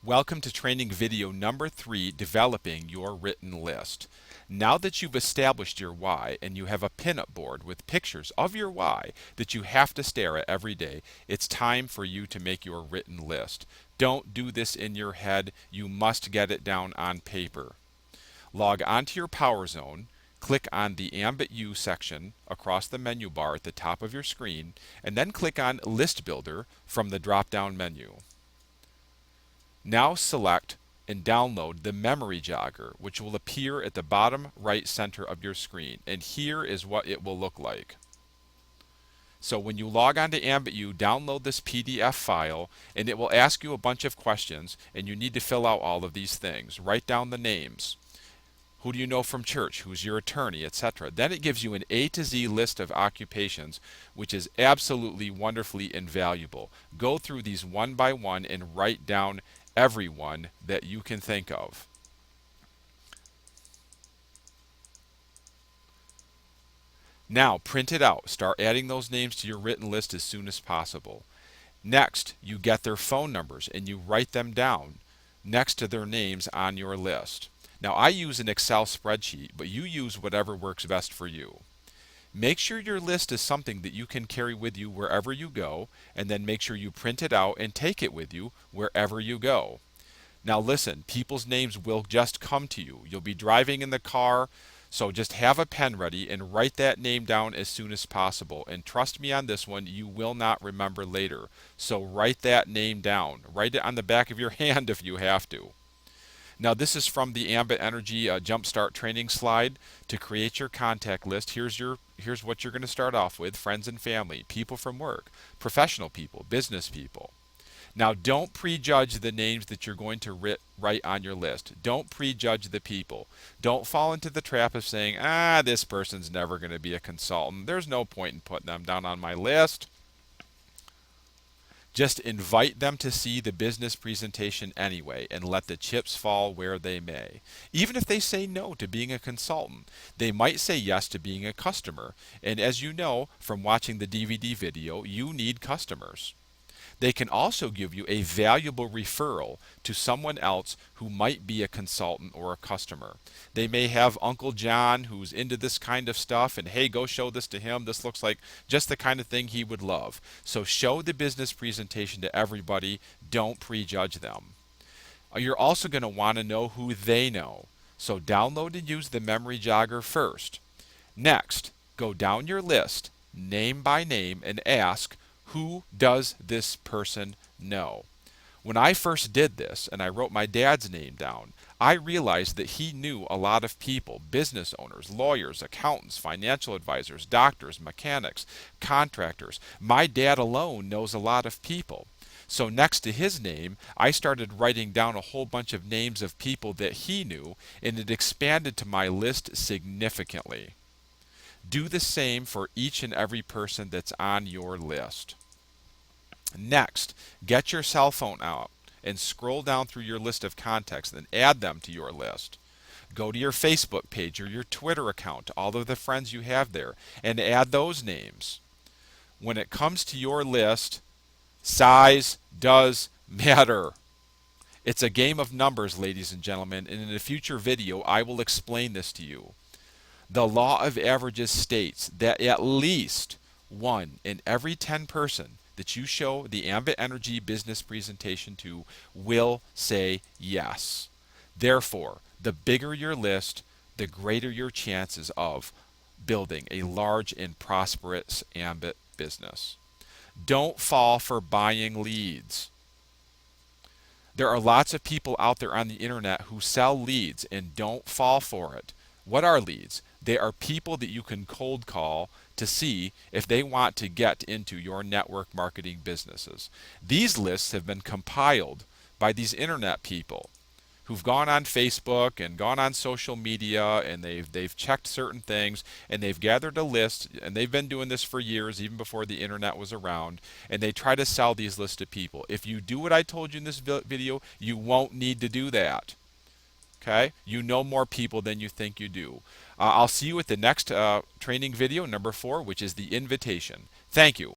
Welcome to training video number 3, developing your written list. Now that you've established your why and you have a pinup board with pictures of your why that you have to stare at every day, it's time for you to make your written list. Don't do this in your head, you must get it down on paper. Log onto your Power Zone, click on the Ambit U section across the menu bar at the top of your screen, and then click on List Builder from the drop-down menu. Now select and download the memory jogger, which will appear at the bottom right center of your screen. And here is what it will look like. So when you log on to AmbitU, download this PDF file, and it will ask you a bunch of questions, and you need to fill out all of these things. Write down the names. Who do you know from church? Who's your attorney, etc. Then it gives you an A to Z list of occupations, which is absolutely wonderfully invaluable. Go through these one by one and write down everyone that you can think of. Now print it out. Start adding those names to your written list as soon as possible. Next, you get their phone numbers and you write them down next to their names on your list. Now I use an Excel spreadsheet, but you use whatever works best for you. Make sure your list is something that you can carry with you wherever you go, and then make sure you print it out and take it with you wherever you go. Now listen, people's names will just come to you. You'll be driving in the car, so just have a pen ready and write that name down as soon as possible. And trust me on this one, you will not remember later. So write that name down. Write it on the back of your hand if you have to. Now this is from the Ambit Energy Jumpstart training slide. To create your contact list, here's what you're going to start off with: friends and family, people from work, professional people, business people. Now don't prejudge the names that you're going to write on your list. Don't prejudge the people. Don't fall into the trap of saying, this person's never going to be a consultant. There's no point in putting them down on my list. Just invite them to see the business presentation anyway and let the chips fall where they may. Even if they say no to being a consultant, they might say yes to being a customer. And as you know from watching the DVD video, you need customers. They can also give you a valuable referral to someone else who might be a consultant or a customer. They may have Uncle John who's into this kind of stuff, and hey, go show this to him. This looks like just the kind of thing he would love. So show the business presentation to everybody. Don't prejudge them. You're also going to want to know who they know. So download and use the memory jogger first. Next, go down your list, name by name, and ask, who does this person know? When I first did this and I wrote my dad's name down, I realized that he knew a lot of people: business owners, lawyers, accountants, financial advisors, doctors, mechanics, contractors. My dad alone knows a lot of people. So next to his name, I started writing down a whole bunch of names of people that he knew, and it expanded to my list significantly. Do the same for each and every person that's on your list. Next, get your cell phone out and scroll down through your list of contacts and add them to your list. Go to your Facebook page or your Twitter account, all of the friends you have there, and add those names. When it comes to your list, size does matter. It's a game of numbers, ladies and gentlemen, and in a future video I will explain this to you. The law of averages states that at least 1 in every 10 person that you show the Ambit Energy business presentation to will say yes. Therefore, the bigger your list, the greater your chances of building a large and prosperous Ambit business. Don't fall for buying leads. There are lots of people out there on the internet who sell leads, and don't fall for it. What are leads? They are people that you can cold call to see if they want to get into your network marketing businesses. These lists have been compiled by these internet people who've gone on Facebook and gone on social media, and they've checked certain things, and they've gathered a list, and they've been doing this for years, even before the internet was around, and they try to sell these lists to people. If you do what I told you in this video, you won't need to do that. Okay? You know more people than you think you do. I'll see you at the next training video, number 4, which is the invitation. Thank you.